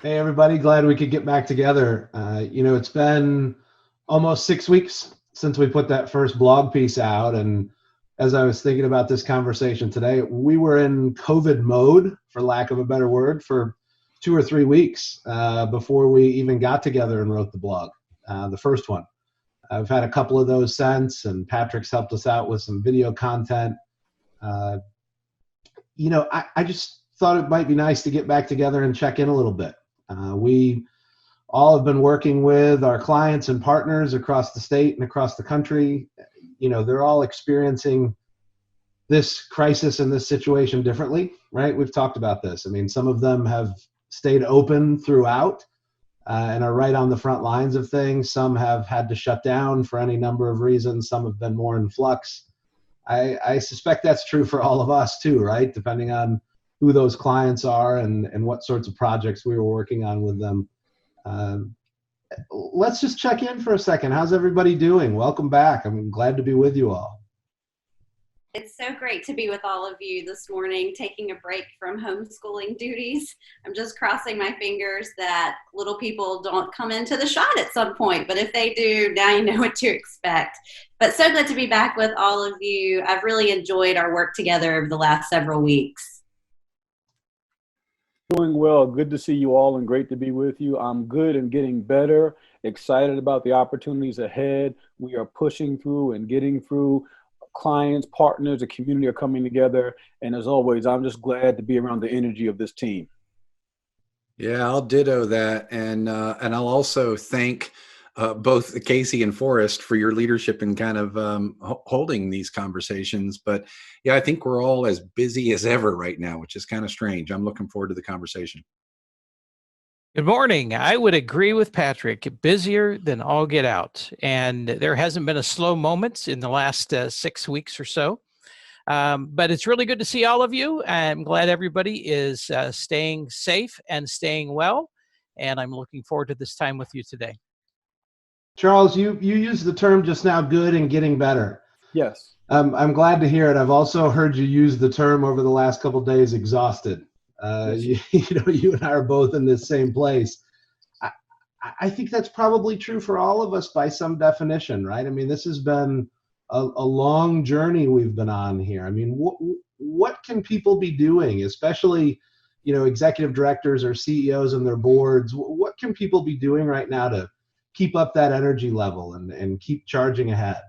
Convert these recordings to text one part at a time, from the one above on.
Hey, everybody. Glad we could get back together. It's been almost 6 weeks since we put that first blog piece out. And as I was thinking about this conversation today, we were in COVID mode, for lack of a better word, for 2 or 3 weeks before we even got together and wrote the blog, the first one. I've had a couple of those since, and Patrick's helped us out with some video content. Uh, I just thought it might be nice to get back together and check in a little bit. We all have been working with our clients and partners across the state and across the country. They're all experiencing this crisis and this situation differently, right? We've talked about this. I mean, some of them have stayed open throughout and are right on the front lines of things. Some have had to shut down for any number of reasons. Some have been more in flux. I suspect that's true for all of us too, right? Depending on who those clients are and what sorts of projects we were working on with them. Um, let's just check in for a second. How's everybody doing? Welcome back. I'm glad to be with you all. It's so great to be with all of you this morning, taking a break from homeschooling duties. I'm just crossing my fingers that little people don't come into the shot at some point, but if they do, now you know what to expect. But so glad to be back with all of you. I've really enjoyed our work together over the last several weeks. Doing well. Good to see you all and great to be with you. I'm good and getting better, excited about the opportunities ahead. We are pushing through and getting through. Clients, partners, the community are coming together. And as always, I'm just glad to be around the energy of this team. Yeah, I'll ditto that, and I'll also thank both Casey and Forrest for your leadership in kind of holding these conversations. But yeah, I think we're all as busy as ever right now, which is kind of strange. I'm looking forward to the conversation. Good morning. I would agree with Patrick. Busier than all get out. And there hasn't been a slow moment in the last 6 weeks or so. But it's really good to see all of you. I'm glad everybody is staying safe and staying well. And I'm looking forward to this time with you today. Charles, you used the term just now, good and getting better. Yes. I'm glad to hear it. I've also heard you use the term over the last couple of days, exhausted. Yes. You and I are both in this same place. I, I think that's probably true for all of us by some definition, right? I mean, this has been a long journey we've been on here. I mean, what can people be doing, especially, executive directors or CEOs and their boards? What can people be doing right now to keep up that energy level and keep charging ahead?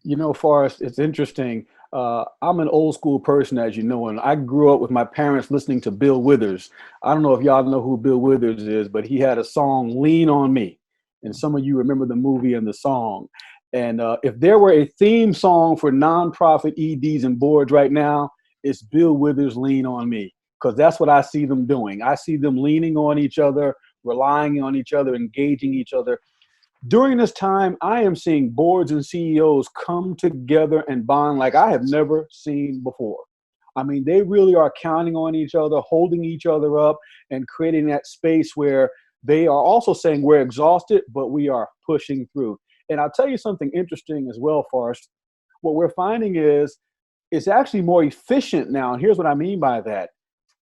You know, Forrest, it's interesting. I'm an old school person, as you know, and I grew up with my parents listening to Bill Withers. I don't know if y'all know who Bill Withers is, but he had a song, Lean on Me. And some of you remember the movie and the song. And if there were a theme song for nonprofit EDs and boards right now, it's Bill Withers' Lean on Me, because that's what I see them doing. I see them leaning on each other, relying on each other, engaging each other. During this time, I am seeing boards and CEOs come together and bond like I have never seen before. I mean, they really are counting on each other, holding each other up, and creating that space where they are also saying we're exhausted, but we are pushing through. And I'll tell you something interesting as well, Forrest. What we're finding is it's actually more efficient now. And here's what I mean by that.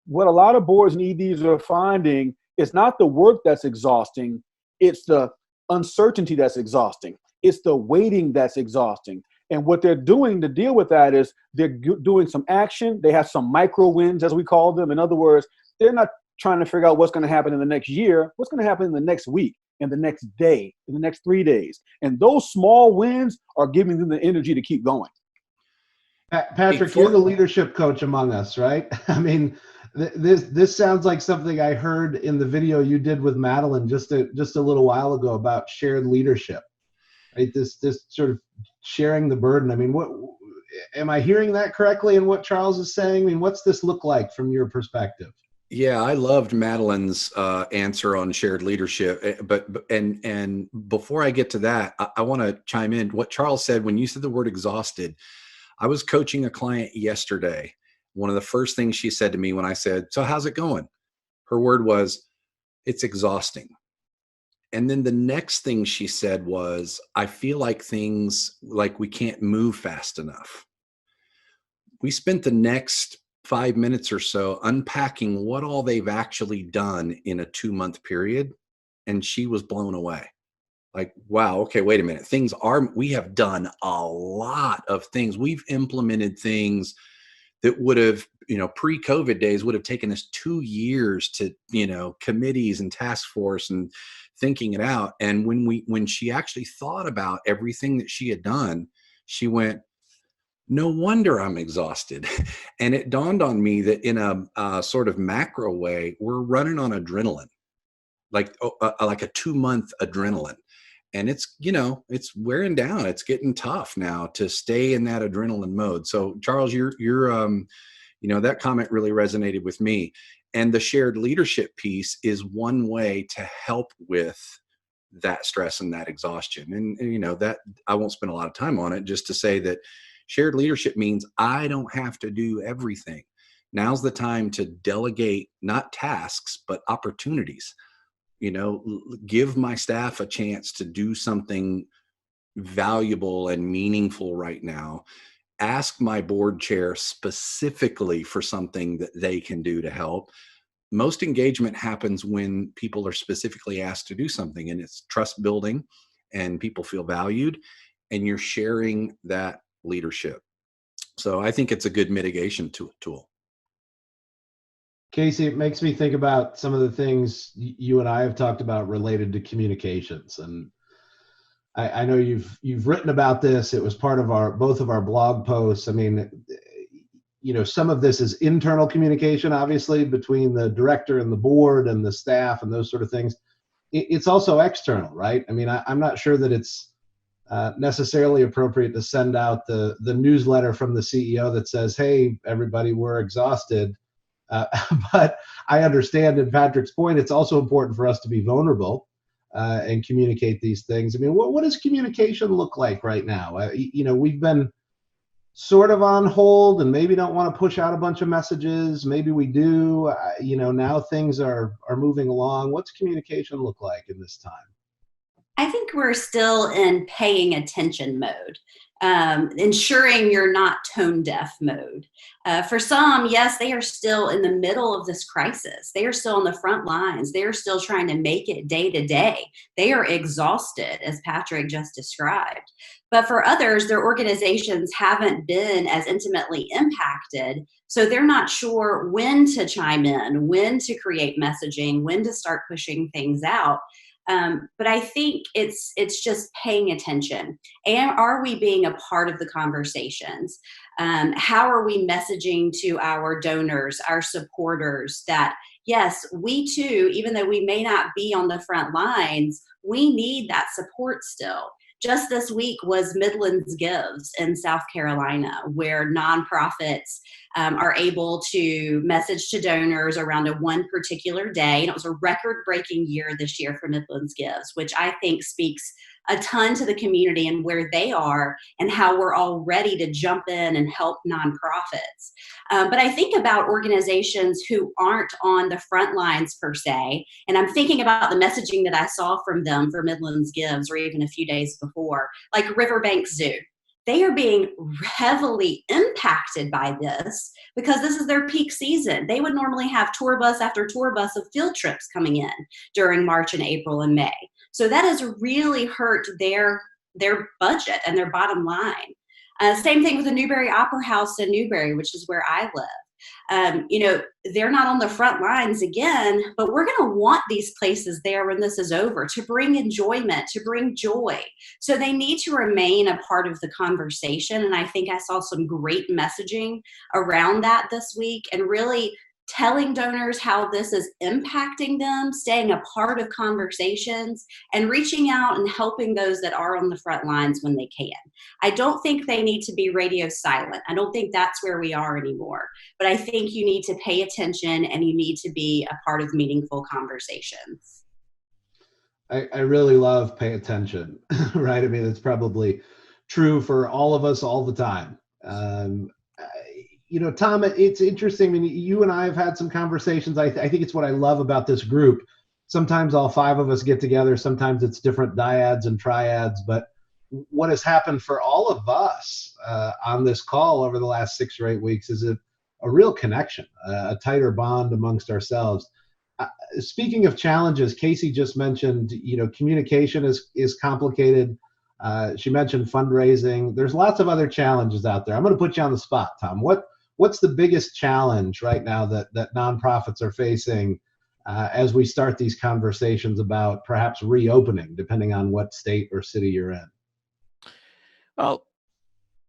What a lot of boards and EDs are finding is not the work that's exhausting, it's the uncertainty that's exhausting. It's the waiting that's exhausting. And what they're doing to deal with that is they're doing some action. They have some micro wins, as we call them. In other words, they're not trying to figure out what's going to happen in the next year, what's going to happen in the next week, in the next day, in the next 3 days. And those small wins are giving them the energy to keep going. Patrick, you're the leadership coach among us, right? I mean, this sounds like something I heard in the video you did with Madeline just a little while ago about shared leadership, right? This sort of sharing the burden. I mean, what am I hearing that correctly in what Charles is saying? I mean, what's this look like from your perspective? Yeah, I loved Madeline's answer on shared leadership. And before I get to that, I want to chime in. What Charles said when you said the word exhausted, I was coaching a client yesterday. One of the first things she said to me when I said, "So how's it going?" Her word was, "It's exhausting." And then the next thing she said was, "I feel like things like we can't move fast enough." We spent the next 5 minutes or so unpacking what all they've actually done in a 2-month period. And she was blown away. Like, wow, okay, wait a minute. We have done a lot of things. We've implemented things that would have, pre-COVID days would have taken us 2 years to, committees and task force and thinking it out. And when she actually thought about everything that she had done, she went, no wonder I'm exhausted. And it dawned on me that in a sort of macro way, we're running on adrenaline, like a 2-month adrenaline. And it's wearing down. It's getting tough now to stay in that adrenaline mode. So Charles, you're that comment really resonated with me. And the shared leadership piece is one way to help with that stress and that exhaustion. And that I won't spend a lot of time on it, just to say that shared leadership means I don't have to do everything. Now's the time to delegate, not tasks, but opportunities. Give my staff a chance to do something valuable and meaningful right now. Ask my board chair specifically for something that they can do to help. Most engagement happens when people are specifically asked to do something, and it's trust building and people feel valued, and you're sharing that leadership. So I think it's a good mitigation tool. Casey, it makes me think about some of the things you and I have talked about related to communications. And I know you've written about this. It was part of both of our blog posts. I mean, some of this is internal communication, obviously, between the director and the board and the staff and those sort of things. It's also external, right? I mean, I'm not sure that it's necessarily appropriate to send out the newsletter from the CEO that says, hey, everybody, we're exhausted. But I understand, in Patrick's point, it's also important for us to be vulnerable and communicate these things. I mean, what does communication look like right now? We've been sort of on hold and maybe don't want to push out a bunch of messages. Maybe we do. Now things are moving along. What's communication look like in this time? I think we're still in paying attention mode, ensuring you're not tone deaf mode. For some, yes, they are still in the middle of this crisis. They are still on the front lines. They are still trying to make it day to day. They are exhausted, as Patrick just described. But for others, their organizations haven't been as intimately impacted, so they're not sure when to chime in, when to create messaging, when to start pushing things out. But I think it's just paying attention. And are we being a part of the conversations? How are we messaging to our donors, our supporters, that yes, we too, even though we may not be on the front lines, we need that support still. Just this week was Midlands Gives in South Carolina, where nonprofits are able to message to donors around one particular day. And it was a record-breaking year this year for Midlands Gives, which I think speaks a ton to the community and where they are and how we're all ready to jump in and help nonprofits. But I think about organizations who aren't on the front lines per se, and I'm thinking about the messaging that I saw from them for Midlands Gives, or even a few days before, like Riverbank Zoo. They are being heavily impacted by this because this is their peak season. They would normally have tour bus after tour bus of field trips coming in during March and April and May. So that has really hurt their budget and their bottom line. Same thing with the Newberry Opera House in Newberry, which is where I live. They're not on the front lines again, but we're going to want these places there when this is over to bring enjoyment, to bring joy. So they need to remain a part of the conversation. And I think I saw some great messaging around that this week, and really telling donors how this is impacting them, staying a part of conversations, and reaching out and helping those that are on the front lines when they can. I don't think they need to be radio silent. I don't think that's where we are anymore. But I think you need to pay attention and you need to be a part of meaningful conversations. I really love pay attention, right? I mean, it's probably true for all of us all the time. Tom, it's interesting. I mean, you and I have had some conversations. I think it's what I love about this group. Sometimes all five of us get together. Sometimes it's different dyads and triads. But what has happened for all of us on this call over the last 6 or 8 weeks is a a real connection, a tighter bond amongst ourselves. Speaking of challenges, Casey just mentioned, communication is complicated. She mentioned fundraising. There's lots of other challenges out there. I'm going to put you on the spot, Tom. What's the biggest challenge right now that nonprofits are facing as we start these conversations about perhaps reopening, depending on what state or city you're in? Well,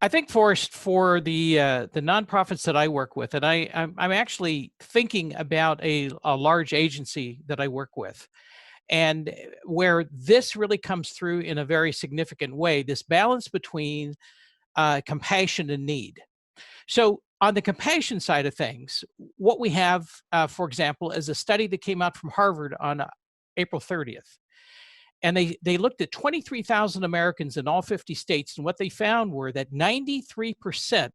I think, Forrest, for the nonprofits that I work with, and I'm actually thinking about a large agency that I work with, and where this really comes through in a very significant way, this balance between compassion and need. So on the compassion side of things, what we have, for example, is a study that came out from Harvard on April 30th. And they looked at 23,000 Americans in all 50 states. And what they found were that 93%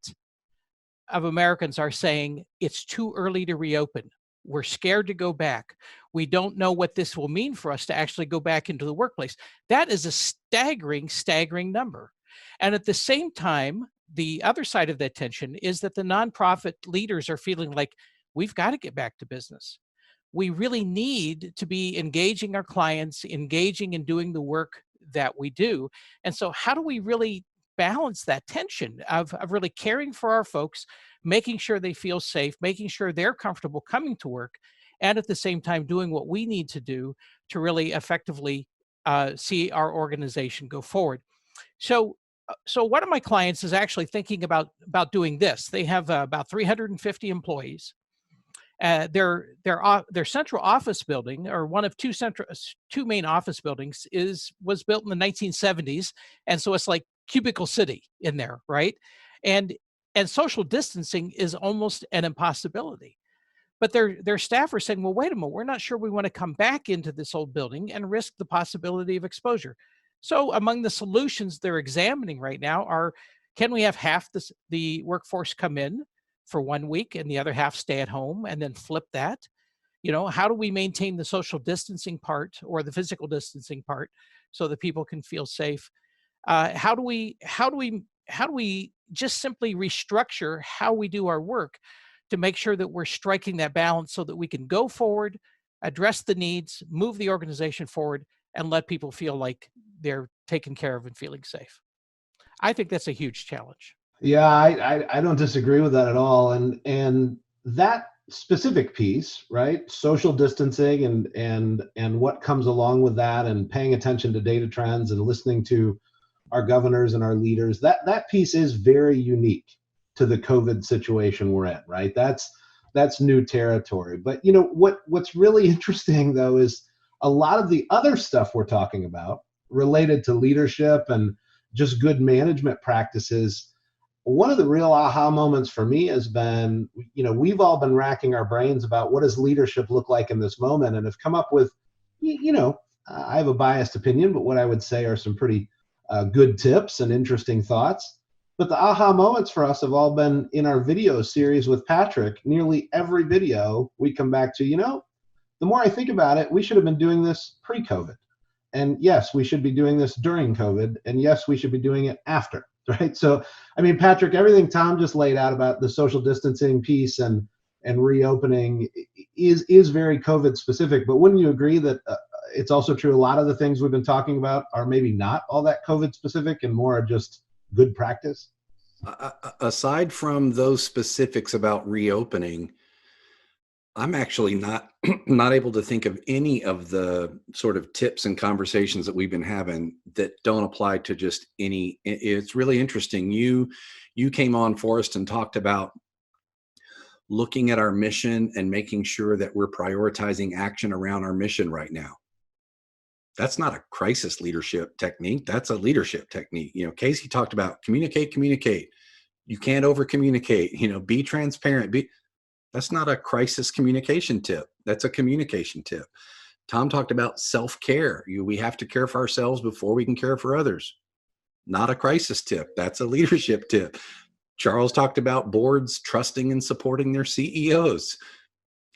of Americans are saying it's too early to reopen. We're scared to go back. We don't know what this will mean for us to actually go back into the workplace. That is a staggering number. And at the same time, the other side of that tension is that the nonprofit leaders are feeling like we've got to get back to business. We really need to be engaging our clients, engaging in doing the work that we do. And so how do we really balance that tension of really caring for our folks, making sure they feel safe, making sure they're comfortable coming to work, and at the same time doing what we need to do to really effectively see our organization go forward. So one of my clients is actually thinking about doing this. They have about 350 employees. Their central office building, or one of two main office buildings, was built in the 1970s, and so it's like cubicle city in there, right? And social distancing is almost an impossibility. But their staff are saying, well, wait a minute, we're not sure we want to come back into this old building and risk the possibility of exposure. So among the solutions they're examining right now are, can we have half the workforce come in for 1 week and the other half stay at home, and then flip that? How do we maintain the social distancing part or the physical distancing part so that people can feel safe? How do we just simply restructure how we do our work to make sure that we're striking that balance so that we can go forward, address the needs, move the organization forward, and let people feel like they're taken care of and feeling safe? I think that's a huge challenge. Yeah, I don't disagree with that at all. And that specific piece, right? Social distancing and what comes along with that, and paying attention to data trends and listening to our governors and our leaders, that piece is very unique to the COVID situation we're in, right? That's new territory. But what's really interesting though is a lot of the other stuff we're talking about related to leadership and just good management practices. One of the real aha moments for me has been, we've all been racking our brains about what does leadership look like in this moment, and have come up with, I have a biased opinion, but what I would say are some pretty good tips and interesting thoughts. But the aha moments for us have all been in our video series with Patrick. Nearly every video we come back to, the more I think about it, we should have been doing this pre-COVID. And yes, we should be doing this during COVID. And yes, we should be doing it after, right? So, Patrick, everything Tom just laid out about the social distancing piece and reopening is very COVID specific. But wouldn't you agree that it's also true a lot of the things we've been talking about are maybe not all that COVID specific and more just good practice? Aside from those specifics about reopening, I'm actually not able to think of any of the sort of tips and conversations that we've been having that don't apply to just any. It's really interesting. You came on, Forrest, and talked about looking at our mission and making sure that we're prioritizing action around our mission right now. That's not a crisis leadership technique. That's a leadership technique. Casey talked about communicate. You can't over communicate, be transparent. That's not a crisis communication tip. That's a communication tip. Tom talked about self-care. We have to care for ourselves before we can care for others. Not a crisis tip. That's a leadership tip. Charles talked about boards trusting and supporting their CEOs.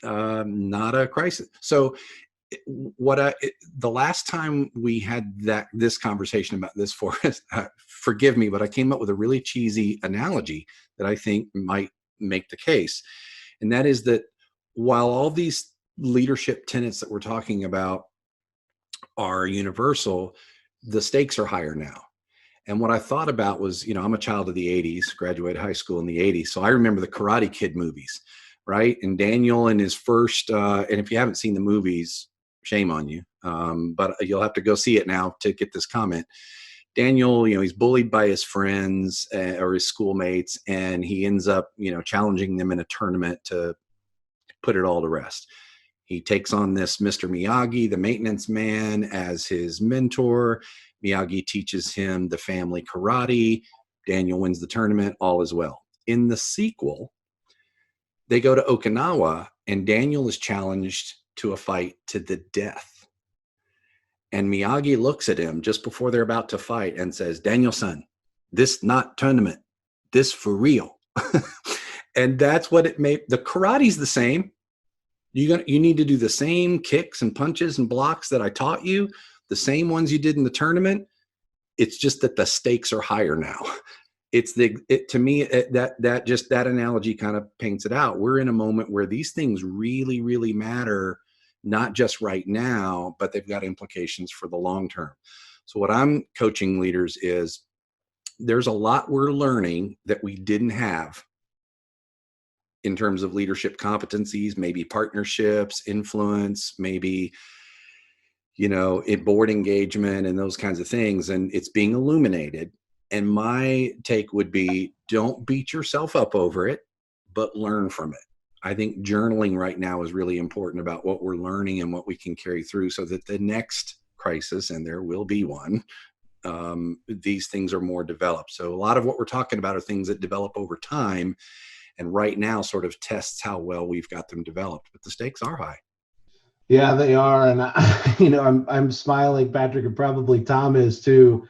Not a crisis. So the last time we had this conversation about this, Forrest, forgive me, but I came up with a really cheesy analogy that I think might make the case. And that is that while all these leadership tenets that we're talking about are universal, the stakes are higher now. And what I thought about was, I'm a child of the 80s, graduated high school in the 80s. So I remember the Karate Kid movies, right? And Daniel in his first, and if you haven't seen the movies, shame on you. But you'll have to go see it now to get this comment. Daniel, he's bullied by his friends or his schoolmates, and he ends up, challenging them in a tournament to put it all to rest. He takes on this Mr. Miyagi, the maintenance man, as his mentor. Miyagi teaches him the family karate. Daniel wins the tournament, all is well. In the sequel, they go to Okinawa, and Daniel is challenged to a fight to the death. And Miyagi looks at him just before they're about to fight and says, Daniel-san, this not tournament, this for real. And that's what it made. The karate's the same. You need to do the same kicks and punches and blocks that I taught you, the same ones you did in the tournament. It's just that the stakes are higher now. To me, that analogy kind of paints it out. We're in a moment where these things really, really matter, not just right now, but they've got implications for the long term. So what I'm coaching leaders is there's a lot we're learning that we didn't have in terms of leadership competencies, maybe partnerships, influence, maybe, board engagement and those kinds of things. And it's being illuminated. And my take would be, don't beat yourself up over it, but learn from it. I think journaling right now is really important about what we're learning and what we can carry through so that the next crisis, and there will be one, these things are more developed. So a lot of what we're talking about are things that develop over time, and right now sort of tests how well we've got them developed, but the stakes are high. Yeah, they are. And I'm smiling, Patrick, and probably Tom is too.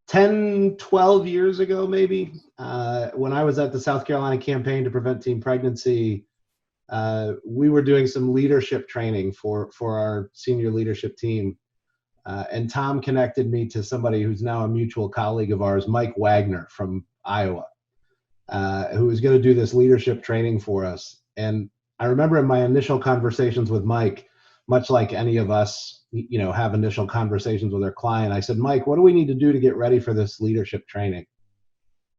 10, 12 years ago, maybe, when I was at the South Carolina Campaign to Prevent Teen Pregnancy, we were doing some leadership training for our senior leadership team. And Tom connected me to somebody who's now a mutual colleague of ours, Mike Wagner from Iowa, who was going to do this leadership training for us. And I remember in my initial conversations with Mike, much like any of us, have initial conversations with our client, I said, Mike, what do we need to do to get ready for this leadership training?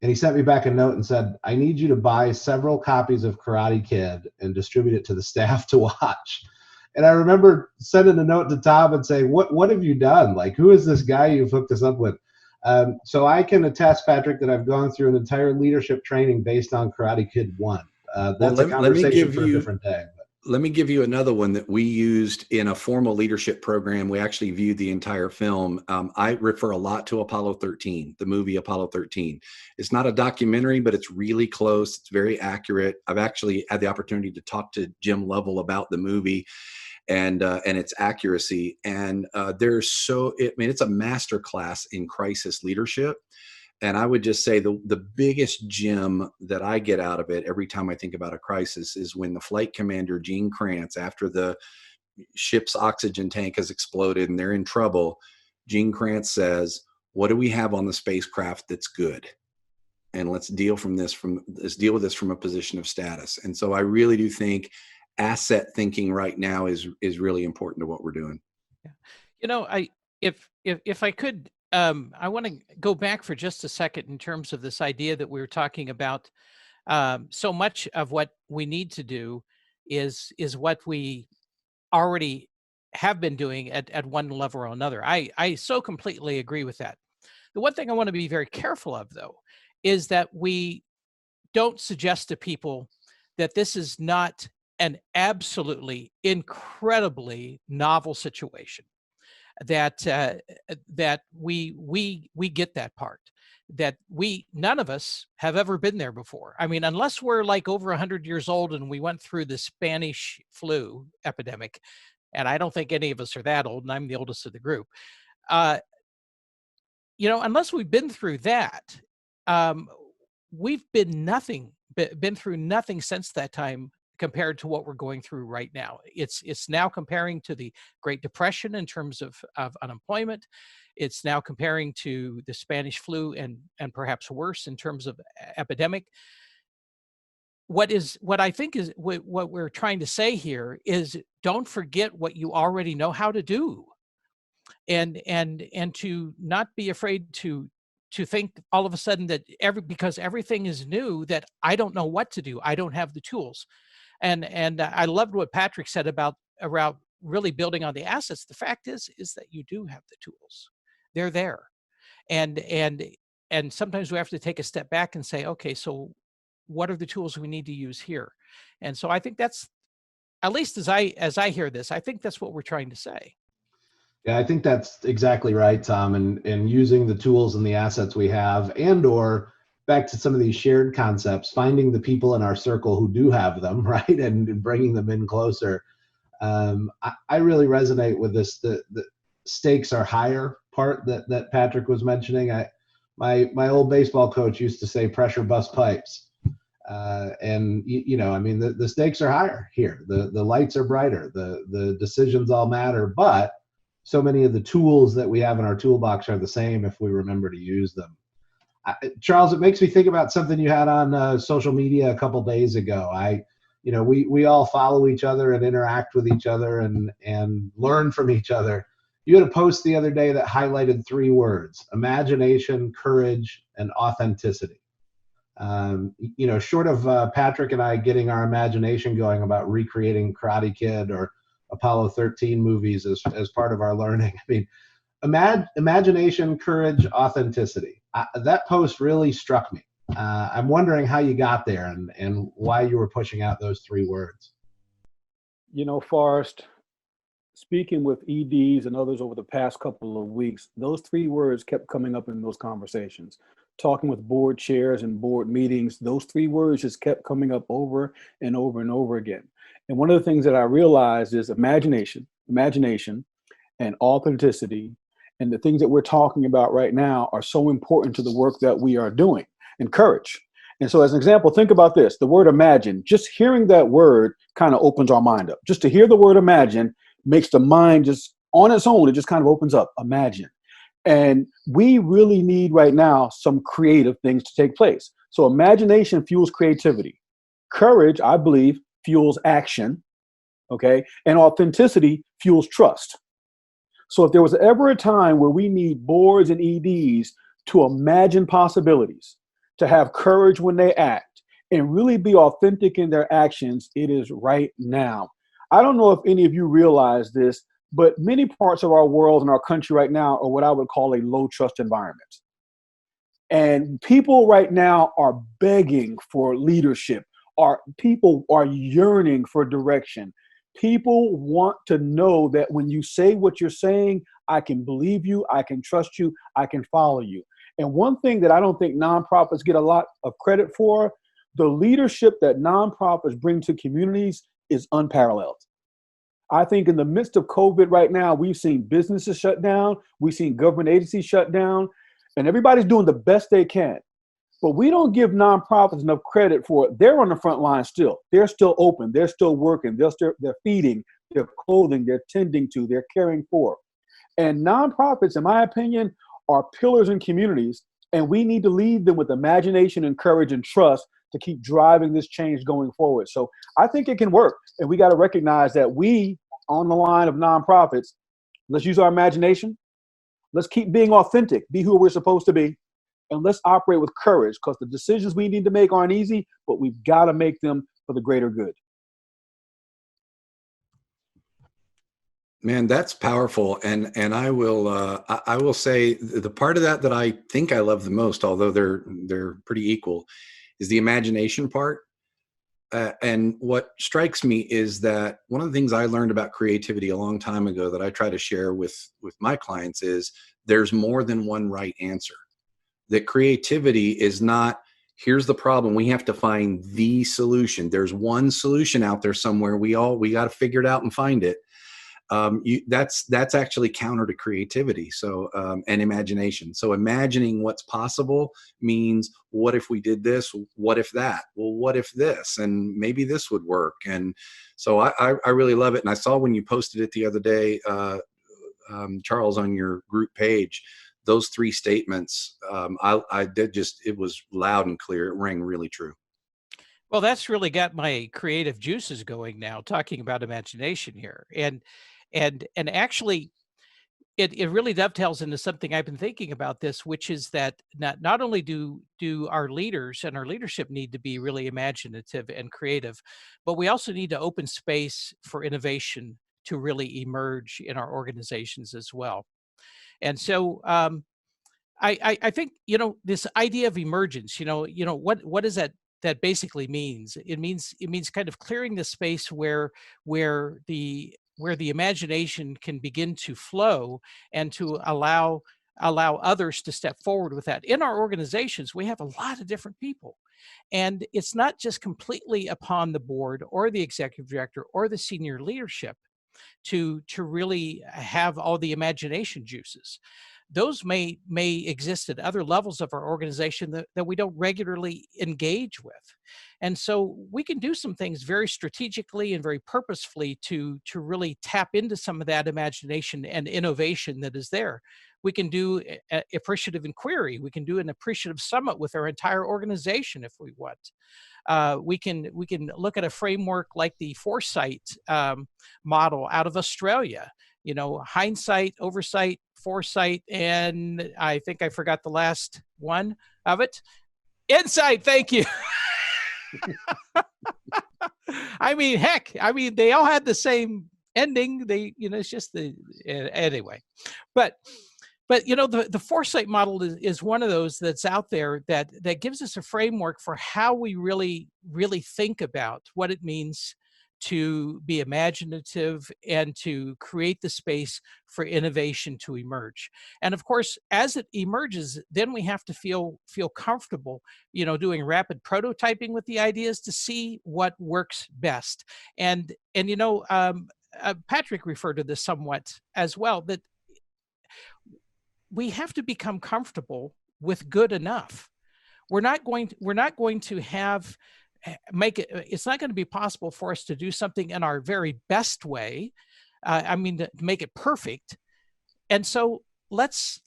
And he sent me back a note and said, I need you to buy several copies of Karate Kid and distribute it to the staff to watch. And I remember sending a note to Tom and saying, what have you done? Like, who is this guy you've hooked us up with? So I can attest, Patrick, that I've gone through an entire leadership training based on Karate Kid 1. That's a conversation for a different day. Let me give you another one that we used in a formal leadership program. We actually viewed the entire film. I refer a lot to Apollo 13, the movie Apollo 13. It's not a documentary, but it's really close. It's very accurate. I've actually had the opportunity to talk to Jim Lovell about the movie and its accuracy. And it's a masterclass in crisis leadership. And I would just say the biggest gem that I get out of it every time I think about a crisis is when the flight commander, Gene Kranz, after the ship's oxygen tank has exploded and they're in trouble, Gene Kranz says, what do we have on the spacecraft that's good? And let's deal with this from a position of status. And so I really do think asset thinking right now is really important to what we're doing. Yeah. If I could, I want to go back for just a second in terms of this idea that we were talking about. So much of what we need to do is what we already have been doing at one level or another. I so completely agree with that. The one thing I want to be very careful of, though, is that we don't suggest to people that this is not an absolutely incredibly novel situation. That we get that part, that none of us have ever been there before. I mean, unless we're like over 100 years old and we went through the Spanish flu epidemic, and I don't think any of us are that old, and I'm the oldest of the group. Unless we've been through that, we've been through nothing since that time compared to what we're going through right now. It's now comparing to the Great Depression in terms of unemployment. It's now comparing to the Spanish flu and perhaps worse in terms of epidemic. what I think is what we're trying to say here is don't forget what you already know how to do, and to not be afraid to think all of a sudden that because everything is new, that I don't know what to do, I don't have the tools. And I loved what Patrick said about really building on the assets. The fact is that you do have the tools. They're there. And sometimes we have to take a step back and say, okay, so what are the tools we need to use here? And so I think that's, at least as I hear this, I think that's what we're trying to say. Yeah, I think that's exactly right, Tom. And using the tools and the assets we have, and or back to some of these shared concepts, finding the people in our circle who do have them, right, and bringing them in closer. I really resonate with this. The stakes are higher part that Patrick was mentioning. My old baseball coach used to say pressure bust pipes. And I mean, the stakes are higher here. The lights are brighter. The decisions all matter, but so many of the tools that we have in our toolbox are the same if we remember to use them. Charles, it makes me think about something you had on social media a couple days ago. We all follow each other and interact with each other and learn from each other. You had a post the other day that highlighted 3 words: imagination, courage, and authenticity. Short of Patrick and I getting our imagination going about recreating Karate Kid or Apollo 13 movies as part of our learning. I mean, imagination, courage, authenticity. That post really struck me. I'm wondering how you got there and why you were pushing out those 3 words. Forrest, speaking with EDs and others over the past couple of weeks, those 3 words kept coming up in those conversations. Talking with board chairs and board meetings, those 3 words just kept coming up over and over and over again. And one of the things that I realized is imagination, and authenticity, and the things that we're talking about right now are so important to the work that we are doing, and courage. And so as an example, think about this, the word imagine. Just hearing that word kind of opens our mind up. Just to hear the word imagine makes the mind just on its own, it just kind of opens up, imagine. And we really need right now some creative things to take place. So imagination fuels creativity. Courage, I believe, fuels action, okay? And authenticity fuels trust. So if there was ever a time where we need boards and EDs to imagine possibilities, to have courage when they act, and really be authentic in their actions, it is right now. I don't know if any of you realize this, but many parts of our world and our country right now are what I would call a low trust environment. And people right now are begging for leadership. People are yearning for direction. People want to know that when you say what you're saying, I can believe you, I can trust you, I can follow you. And one thing that I don't think nonprofits get a lot of credit for, the leadership that nonprofits bring to communities is unparalleled. I think in the midst of COVID right now, we've seen businesses shut down, we've seen government agencies shut down, and everybody's doing the best they can. But we don't give nonprofits enough credit for it. They're on the front line still. They're still open. They're still working. They're feeding, they're clothing, they're tending to, they're caring for. And nonprofits, in my opinion, are pillars in communities, and we need to lead them with imagination and courage and trust to keep driving this change going forward. So I think it can work, and we got to recognize that we, on the line of nonprofits, let's use our imagination, let's keep being authentic, be who we're supposed to be, and let's operate with courage, because the decisions we need to make aren't easy, but we've got to make them for the greater good. Man, that's powerful, and I will say the part of that I think I love the most, although they're pretty equal, is the imagination part. And what strikes me is that one of the things I learned about creativity a long time ago that I try to share with my clients is there's more than one right answer. That creativity is not, here's the problem, we have to find the solution. There's one solution out there somewhere. We got to figure it out and find it. That's actually counter to creativity. So, and imagination. So imagining what's possible means, what if we did this? What if that? Well, what if this? And maybe this would work. And so I really love it. And I saw when you posted it the other day, Charles, on your group page, those 3 statements, I did just, it was loud and clear. It rang really true. Well, that's really got my creative juices going now, talking about imagination here. And actually it really dovetails into something I've been thinking about this, which is that not only do our leaders and our leadership need to be really imaginative and creative, but we also need to open space for innovation to really emerge in our organizations as well. And so I think, this idea of emergence, what does that basically means? It means kind of clearing the space where the imagination can begin to flow and to allow others to step forward with that. In our organizations, we have a lot of different people. And it's not just completely upon the board or the executive director or the senior leadership to really have all the imagination juices. Those may exist at other levels of our organization that we don't regularly engage with. And so we can do some things very strategically and very purposefully to really tap into some of that imagination and innovation that is there. We can do appreciative inquiry. We can do an appreciative summit with our entire organization if we want. We can look at a framework like the Foresight model out of Australia. Hindsight, oversight, foresight, and I think I forgot the last one of it. Insight. Thank you. Heck, they all had the same ending. It's just anyway. But the foresight model is one of those that's out there that gives us a framework for how we really think about what it means to be imaginative and to create the space for innovation to emerge. And of course, as it emerges, then we have to feel comfortable, doing rapid prototyping with the ideas to see what works best. And Patrick referred to this somewhat as well, that we have to become comfortable with good enough. We're not going to it's not going to be possible for us to do something in our very best way. To make it perfect. And so let's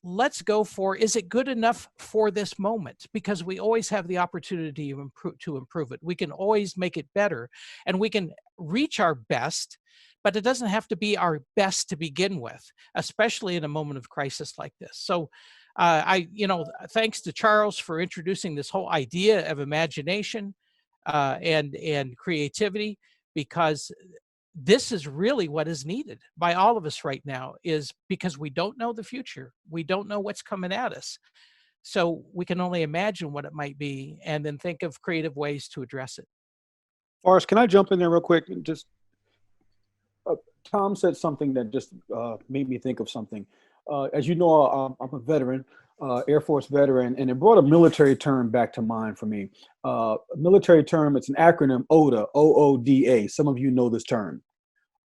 go for, is it good enough for this moment? Because we always have the opportunity to improve it. We can always make it better, and we can reach our best, but it doesn't have to be our best to begin with, especially in a moment of crisis like this. So thanks to Charles for introducing this whole idea of imagination and creativity, because this is really what is needed by all of us right now, is because we don't know the future. We don't know what's coming at us. So we can only imagine what it might be and then think of creative ways to address it. Forrest, can I jump in there real quick? Just Tom said something that just made me think of something. As you know, I'm a veteran, Air Force veteran, and it brought a military term back to mind for me. A military term, it's an acronym, OODA, O-O-D-A. Some of you know this term.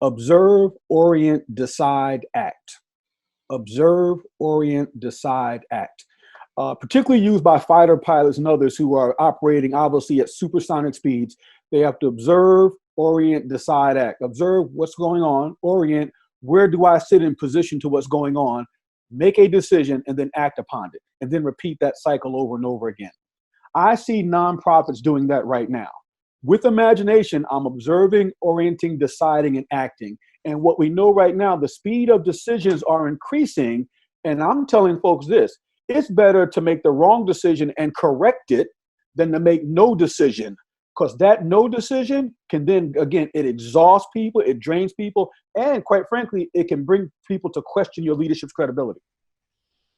Observe, Orient, Decide, Act. Observe, Orient, Decide, Act. Particularly used by fighter pilots and others who are operating, obviously, at supersonic speeds. They have to observe, orient, decide, act. Observe what's going on, orient, where do I sit in position to what's going on, make a decision, and then act upon it, and then repeat that cycle over and over again. I see nonprofits doing that right now. With imagination, I'm observing, orienting, deciding, and acting. And what we know right now, the speed of decisions are increasing, and I'm telling folks this: it's better to make the wrong decision and correct it than to make no decision. Because that no decision can then, again, it exhausts people, it drains people, and quite frankly, it can bring people to question your leadership's credibility.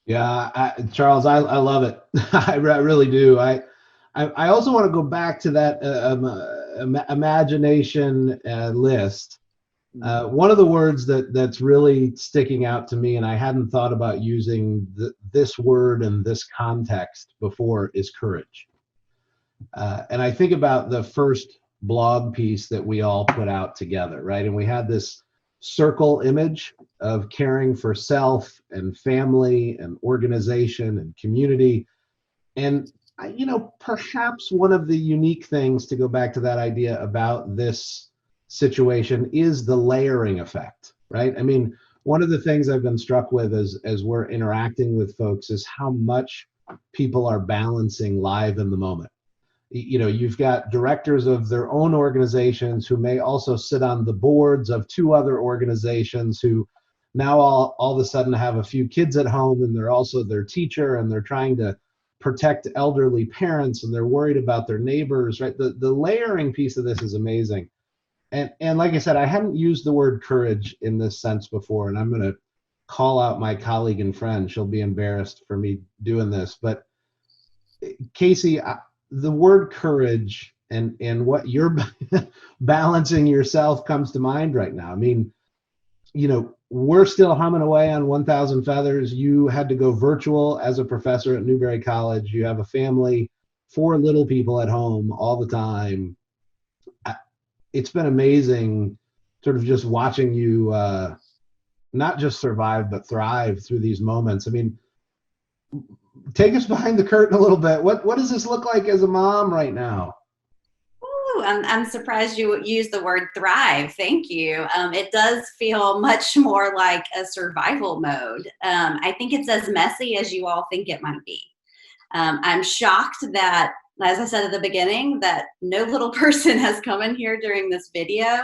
Yeah, Charles, I love it. I really do. I also want to go back to that imagination list. One of the words that's really sticking out to me, and I hadn't thought about using this word in this context before, is courage. And I think about the first blog piece that we all put out together, right? And we had this circle image of caring for self and family and organization and community. And, perhaps one of the unique things, to go back to that idea about this situation, is the layering effect, right? One of the things I've been struck with as we're interacting with folks is how much people are balancing live in the moment. You've got directors of their own organizations who may also sit on the boards of two other organizations who now all of a sudden have a few kids at home, and they're also their teacher, and they're trying to protect elderly parents, and they're worried about their neighbors, right? The layering piece of this is amazing. And like I said, I hadn't used the word courage in this sense before, and I'm going to call out my colleague and friend. She'll be embarrassed for me doing this, but Casey, the word courage and what you're balancing yourself comes to mind right now. I mean, we're still humming away on 1,000 feathers. You had to go virtual as a professor at Newberry College. You have a family, 4 little people at home all the time. It's been amazing sort of just watching you not just survive, but thrive through these moments. I mean, take us behind the curtain a little bit. What does this look like as a mom right now? Ooh, I'm surprised you used the word thrive. Thank you. It does feel much more like a survival mode. I think it's as messy as you all think it might be. I'm shocked that, as I said at the beginning, that no little person has come in here during this video.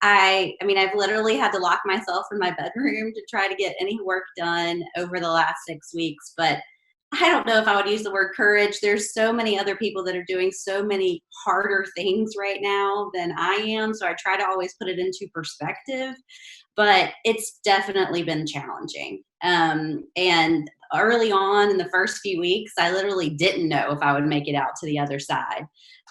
I mean, I've literally had to lock myself in my bedroom to try to get any work done over the last 6 weeks, but I don't know if I would use the word courage. There's so many other people that are doing so many harder things right now than I am. So I try to always put it into perspective, but it's definitely been challenging. And early on in the first few weeks, I literally didn't know if I would make it out to the other side.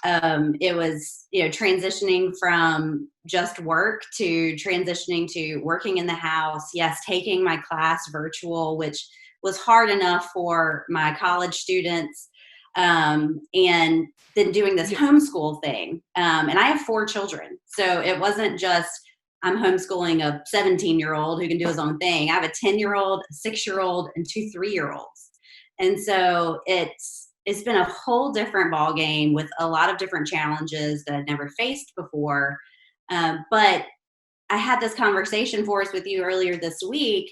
It was, transitioning from just work to transitioning to working in the house. Yes, taking my class virtual, which was hard enough for my college students, and then doing this homeschool thing. And I have 4 children. So it wasn't just I'm homeschooling a 17-year-old who can do his own thing. I have a 10-year-old, a 6-year-old, and 2 3-year-olds. And so it's been a whole different ballgame with a lot of different challenges that I'd never faced before. But I had this conversation, Forrest, with you earlier this week.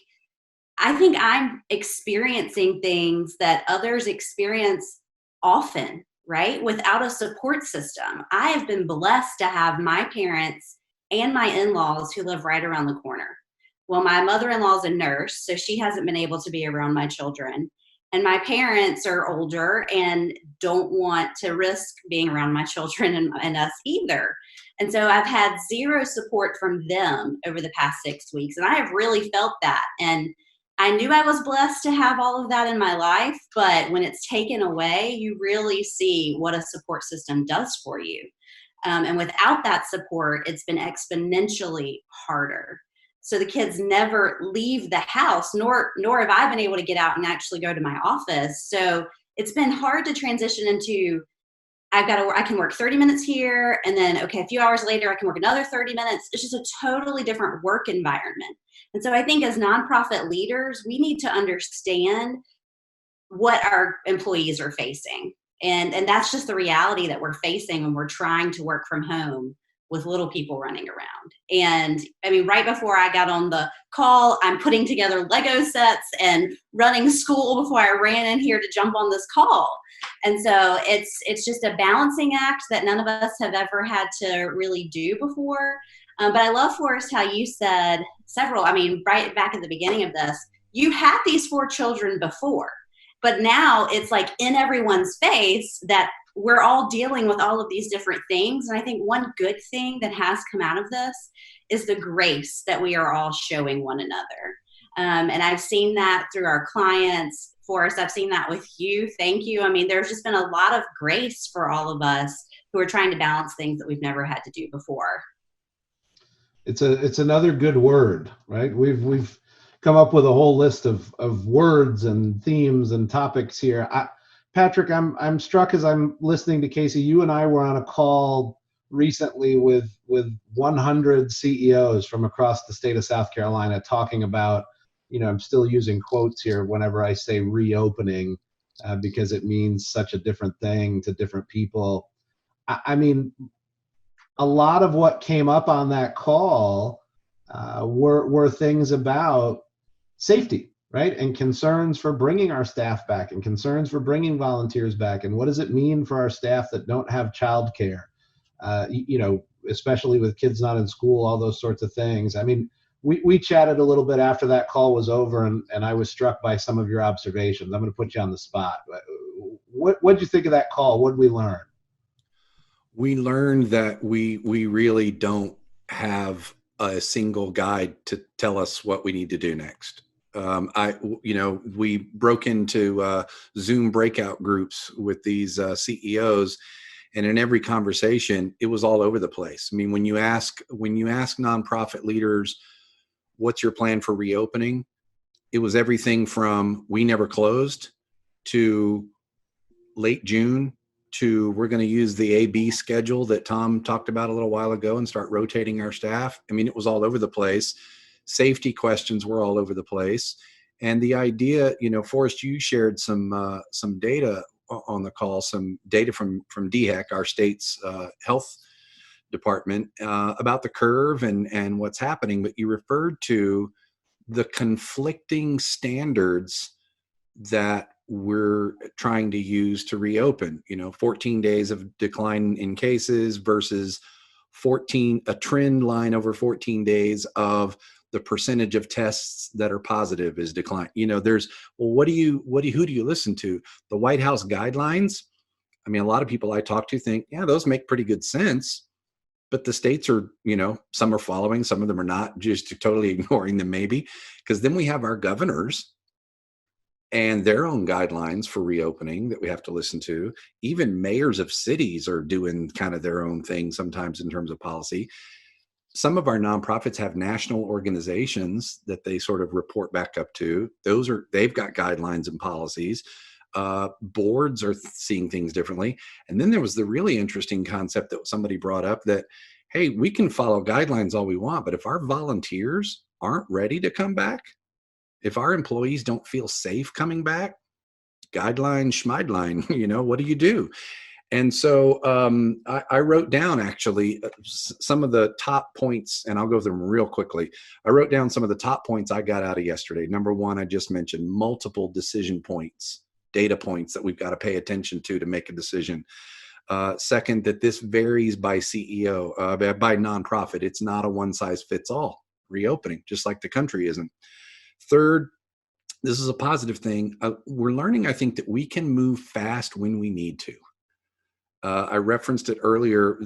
I think I'm experiencing things that others experience often, right? Without a support system. I have been blessed to have my parents and my in-laws who live right around the corner. Well, my mother-in-law is a nurse, so she hasn't been able to be around my children. And my parents are older and don't want to risk being around my children and us either. And so I've had zero support from them over the past 6 weeks. And I have really felt that. And I knew I was blessed to have all of that in my life, but when it's taken away, you really see what a support system does for you. And without that support, it's been exponentially harder. So the kids never leave the house, nor have I been able to get out and actually go to my office. So it's been hard to transition into, I can work 30 minutes here, and then, okay, a few hours later, I can work another 30 minutes. It's just a totally different work environment. And so I think as nonprofit leaders, we need to understand what our employees are facing. And that's just the reality that we're facing when we're trying to work from home with little people running around. And I mean, right before I got on the call, I'm putting together Lego sets and running school before I ran in here to jump on this call. And so it's just a balancing act that none of us have ever had to really do before. But I love, Forrest, how you said right back at the beginning of this, you had these 4 children before, but now it's like in everyone's face that we're all dealing with all of these different things. And I think one good thing that has come out of this is the grace that we are all showing one another. And I've seen that through our clients. Forrest, I've seen that with you. Thank you. I mean, there's just been a lot of grace for all of us who are trying to balance things that we've never had to do before. It's another good word, right? We've come up with a whole list of words and themes and topics here. Patrick, I'm struck as I'm listening to Casey. You and I were on a call recently with 100 CEOs from across the state of South Carolina talking about, I'm still using quotes here whenever I say reopening because it means such a different thing to different people. I mean, a lot of what came up on that call were things about safety, right? And concerns for bringing our staff back, and concerns for bringing volunteers back. And what does it mean for our staff that don't have childcare? Especially with kids not in school, all those sorts of things. I mean, we chatted a little bit after that call was over, and I was struck by some of your observations. I'm going to put you on the spot. What did you think of that call? What did we learn? We learned that we really don't have a single guide to tell us what we need to do next. We broke into Zoom breakout groups with these CEOs, and in every conversation, it was all over the place. I mean, when you ask nonprofit leaders, what's your plan for reopening? It was everything from we never closed to late June to we're going to use the AB schedule that Tom talked about a little while ago and start rotating our staff. I mean, it was all over the place. Safety questions were all over the place. And the idea, Forrest, you shared some data on the call, some data from DHEC, our state's health department, about the curve and what's happening. But you referred to the conflicting standards that we're trying to use to reopen, 14 days of decline in cases versus a trend line over 14 days of the percentage of tests that are positive is decline. Who do you listen to? The White House guidelines. I mean, a lot of people I talk to think, yeah, those make pretty good sense, but the states are, some are following, some of them are not, just totally ignoring them maybe, because then we have our governors and their own guidelines for reopening that we have to listen to. Even mayors of cities are doing kind of their own thing sometimes in terms of policy. Some of our nonprofits have national organizations that they sort of report back up to. They've got guidelines and policies. Boards are seeing things differently. And then there was the really interesting concept that somebody brought up that, hey, we can follow guidelines all we want, but if our volunteers aren't ready to come back, if our employees don't feel safe coming back, guideline, schmeidline, what do you do? And so I wrote down actually some of the top points, and I'll go through them real quickly. I wrote down some of the top points I got out of yesterday. Number one, I just mentioned multiple decision points, data points that we've got to pay attention to make a decision. Second, that this varies by CEO, by nonprofit. It's not a one size fits all reopening, just like the country isn't. Third, this is a positive thing. We're learning, I think, that we can move fast when we need to. I referenced it earlier.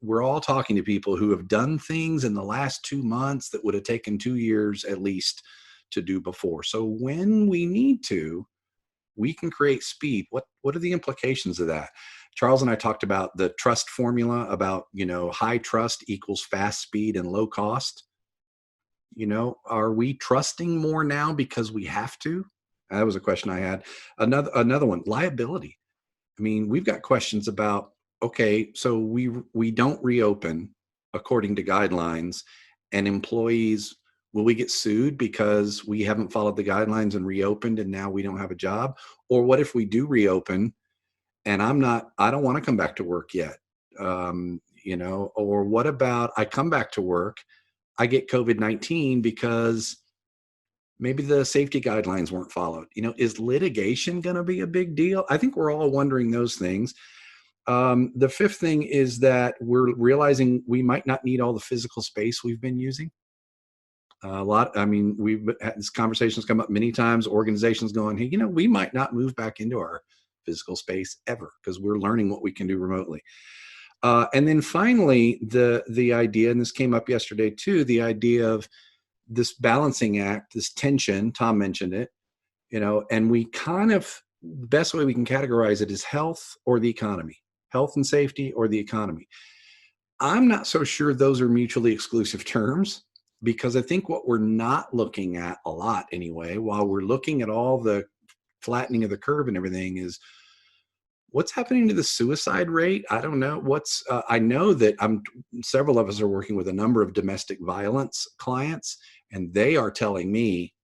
We're all talking to people who have done things in the last 2 months that would have taken 2 years at least to do before. So when we need to, we can create speed. What are the implications of that? Charles and I talked about the trust formula about, high trust equals fast speed and low cost. Are we trusting more now because we have to? That was a question I had. Another one, liability. I mean, we've got questions about, okay, so we don't reopen according to guidelines, and employees, will we get sued because we haven't followed the guidelines and reopened and now we don't have a job? Or what if we do reopen and I don't want to come back to work yet? Or what about I come back to work, I get COVID-19 because maybe the safety guidelines weren't followed. Is litigation going to be a big deal? I think we're all wondering those things. The fifth thing is that we're realizing we might not need all the physical space we've been using. We've had this conversation's come up many times, organizations going, hey, we might not move back into our physical space ever because we're learning what we can do remotely. And then finally, the idea, and this came up yesterday too, the idea of this balancing act, this tension, Tom mentioned it, and we the best way we can categorize it is health or the economy, health and safety or the economy. I'm not so sure those are mutually exclusive terms, because I think what we're not looking at a lot anyway, while we're looking at all the flattening of the curve and everything, is what's happening to the suicide rate? I don't know. I know that several of us are working with a number of domestic violence clients, and they are telling me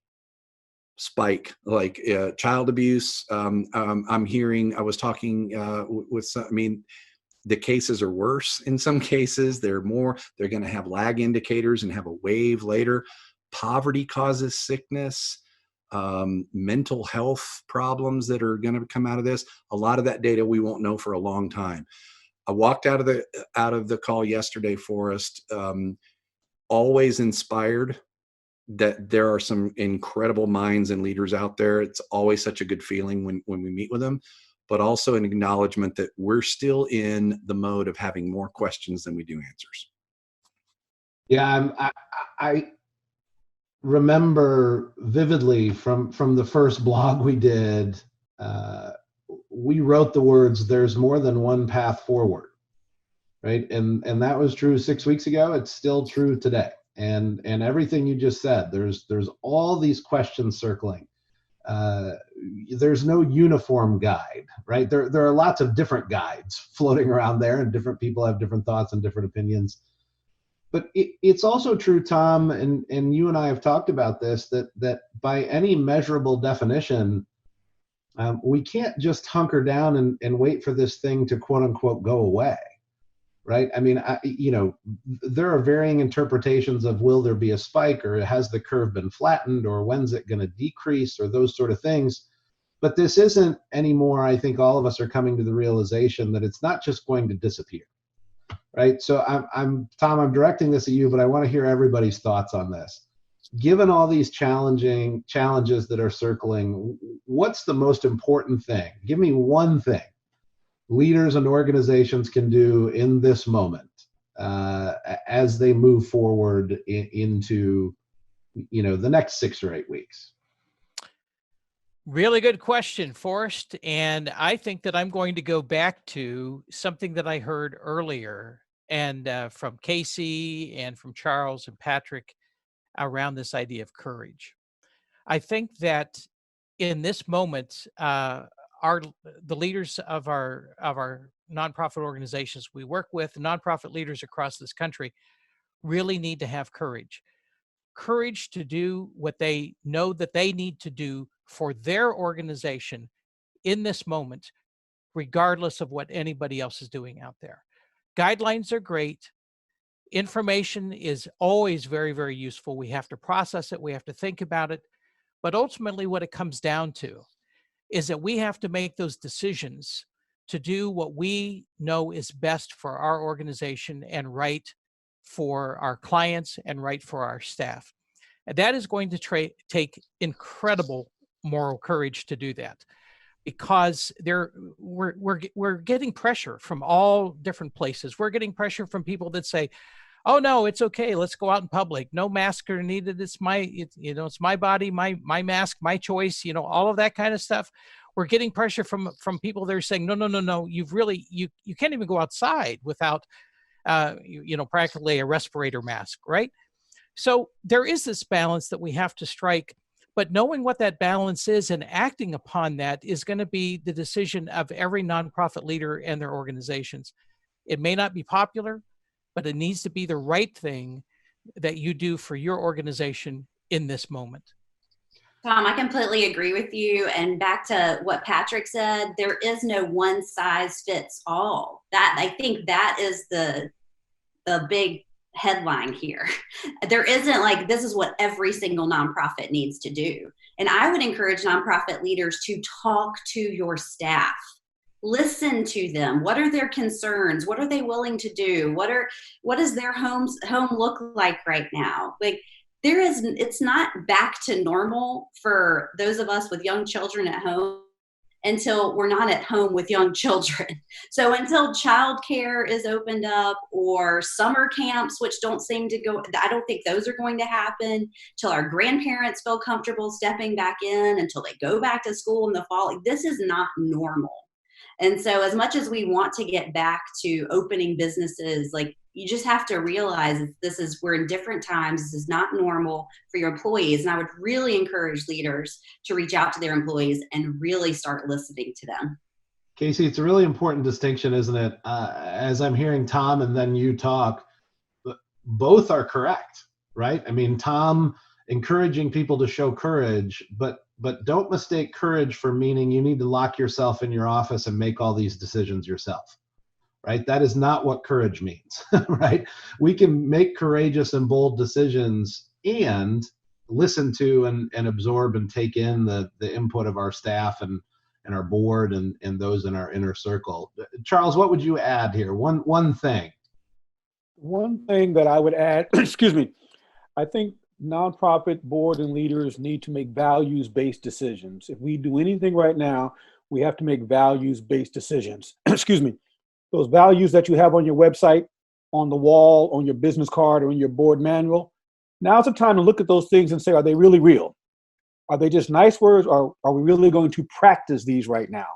spike, like child abuse. I'm hearing, I was talking with some, the cases are worse in some cases. They're going to have lag indicators and have a wave later. Poverty causes sickness. mental health problems that are going to come out of this. A lot of that data we won't know for a long time. I walked out of the call yesterday, Forrest, always inspired that there are some incredible minds and leaders out there. It's always such a good feeling when we meet with them, but also an acknowledgement that we're still in the mode of having more questions than we do answers. Yeah, I remember vividly from the first blog we did, we wrote the words, "There's more than one path forward," right? And that was true 6 weeks ago. It's still true today. And everything you just said, there's all these questions circling. There's no uniform guide, right? There are lots of different guides floating around there, and different people have different thoughts and different opinions. But it's also true, Tom, and you and I have talked about this, that by any measurable definition, we can't just hunker down and wait for this thing to quote unquote go away, right? I mean, there are varying interpretations of, will there be a spike, or has the curve been flattened, or when's it going to decrease, or those sort of things. But this isn't anymore. I think all of us are coming to the realization that it's not just going to disappear. Right. So I'm Tom, I'm directing this at you, but I want to hear everybody's thoughts on this. Given all these challenges that are circling, what's the most important thing? Give me one thing leaders and organizations can do in this moment as they move forward into the next 6 or 8 weeks. Really good question, Forrest. And I think that I'm going to go back to something that I heard earlier, and from Casey and from Charles and Patrick, around this idea of courage. I think that in this moment, the leaders of our nonprofit organizations we work with, nonprofit leaders across this country, really need to have courage. Courage to do what they know that they need to do for their organization in this moment, regardless of what anybody else is doing out there. Guidelines are great. Information is always very, very useful. We have to process it. We have to think about it. But ultimately, what it comes down to is that we have to make those decisions to do what we know is best for our organization and right for our clients and right for our staff. And that is going to take incredible moral courage to do that, because we're getting pressure from all different places. We're getting pressure from people that say, "Oh no, it's okay. Let's go out in public. No mask are needed. It's my body, my mask, my choice." All of that kind of stuff. We're getting pressure from people that are saying, "No. You can't even go outside without practically a respirator mask," right? So there is this balance that we have to strike. But knowing what that balance is and acting upon that is going to be the decision of every nonprofit leader and their organizations. It may not be popular, but it needs to be the right thing that you do for your organization in this moment. Tom, I completely agree with you. And back to what Patrick said, there is no one size fits all. I think that is the big headline here. There isn't like, this is what every single nonprofit needs to do. And I would encourage nonprofit leaders to talk to your staff. Listen to them. What are their concerns? What are they willing to do? What does their home look like right now? Like, it's not back to normal for those of us with young children at home until we're not at home with young children. So until childcare is opened up, or summer camps, which don't seem to go, I don't think those are going to happen, till our grandparents feel comfortable stepping back in, until they go back to school in the fall. This is not normal. And so as much as we want to get back to opening businesses, like, you just have to realize we're in different times. This is not normal for your employees. And I would really encourage leaders to reach out to their employees and really start listening to them. Casey, it's a really important distinction, isn't it? As I'm hearing Tom and then you talk, both are correct, right? I mean, Tom encouraging people to show courage, but don't mistake courage for meaning you need to lock yourself in your office and make all these decisions yourself. Right? That is not what courage means, right? We can make courageous and bold decisions and listen to and absorb and take in the input of our staff and our board and those in our inner circle. Charles, what would you add here? One thing. One thing that I would add, excuse me, I think nonprofit board and leaders need to make values-based decisions. If we do anything right now, we have to make values-based decisions. Excuse me. Those values that you have on your website, on the wall, on your business card, or in your board manual, now's the time to look at those things and say, are they really real? Are they just nice words, or are we really going to practice these right now?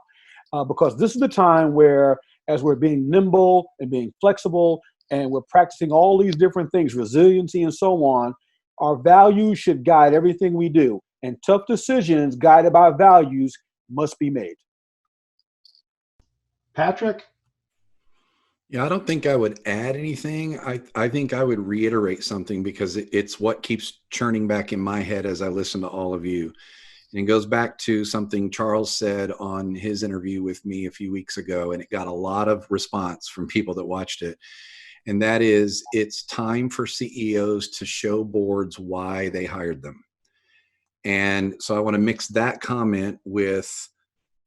Because this is the time where, as we're being nimble and being flexible, and we're practicing all these different things, resiliency and so on, our values should guide everything we do. And tough decisions guided by values must be made. Patrick? Yeah, I don't think I would add anything. I think I would reiterate something because it's what keeps churning back in my head as I listen to all of you. And it goes back to something Charles said on his interview with me a few weeks ago, and it got a lot of response from people that watched it. And that is, it's time for CEOs to show boards why they hired them. And so I want to mix that comment with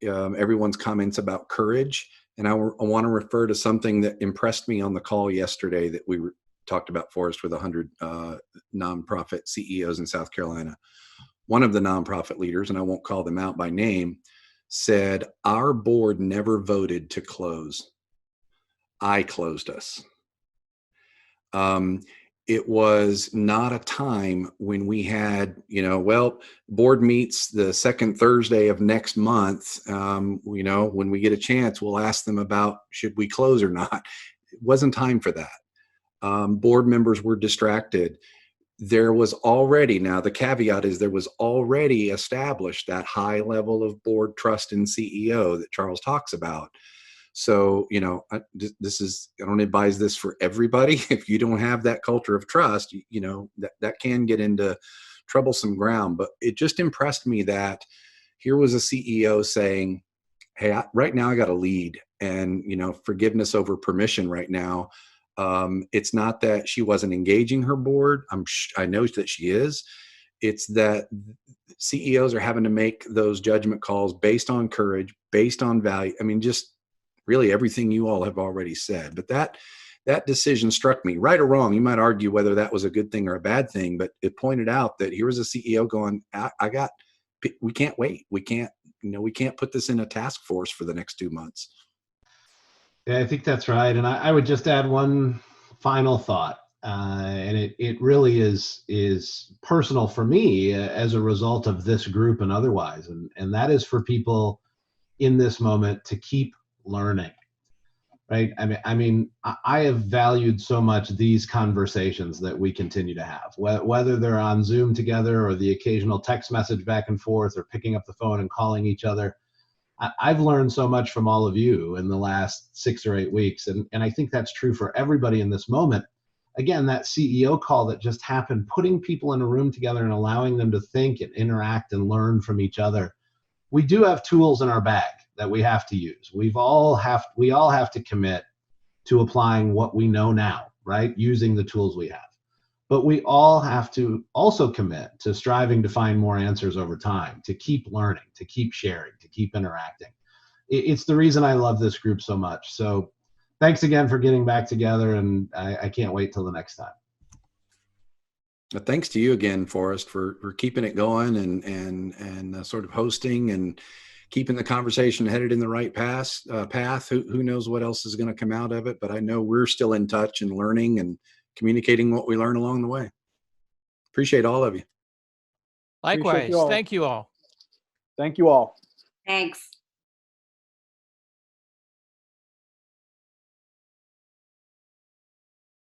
everyone's comments about courage. And I want to refer to something that impressed me on the call yesterday that we talked about, Forrest, with 100 nonprofit CEOs in South Carolina. One of the nonprofit leaders, and I won't call them out by name, said, "Our board never voted to close. I closed us." It was not a time when we had, board meets the second Thursday of next month. When we get a chance, we'll ask them about should we close or not. It wasn't time for that. Board members were distracted. There was already, now the caveat is there was already established that high level of board trust in CEO that Charles talks about. So, I don't advise this for everybody. If you don't have that culture of trust, that can get into troublesome ground. But it just impressed me that here was a CEO saying, hey, right now I got to lead, and, forgiveness over permission right now. It's not that she wasn't engaging her board. I know that she is. It's that CEOs are having to make those judgment calls based on courage, based on value. I mean, just really everything you all have already said. But that decision struck me, right or wrong. You might argue whether that was a good thing or a bad thing, but it pointed out that here was a CEO going, we can't wait. We can't put this in a task force for the next 2 months. Yeah, I think that's right. And I would just add one final thought. And it really is personal for me as a result of this group and otherwise. And that is for people in this moment to keep learning, right? I mean, I have valued so much these conversations that we continue to have, whether they're on Zoom together or the occasional text message back and forth or picking up the phone and calling each other. I've learned so much from all of you in the last 6 or 8 weeks. And I think that's true for everybody in this moment. Again, that CEO call that just happened, putting people in a room together and allowing them to think and interact and learn from each other. We do have tools in our bag that we have to use. We all have to commit to applying what we know now, right? Using the tools we have. But we all have to also commit to striving to find more answers over time, to keep learning, to keep sharing, to keep interacting. It's the reason I love this group so much. So thanks again for getting back together, and I can't wait till the next time. Thanks to you again, Forrest, for keeping it going and sort of hosting and keeping the conversation headed in the right path. Who knows what else is going to come out of it, but I know we're still in touch and learning and communicating what we learn along the way. Appreciate all of you. Likewise. Thank you all. Thank you all. Thanks.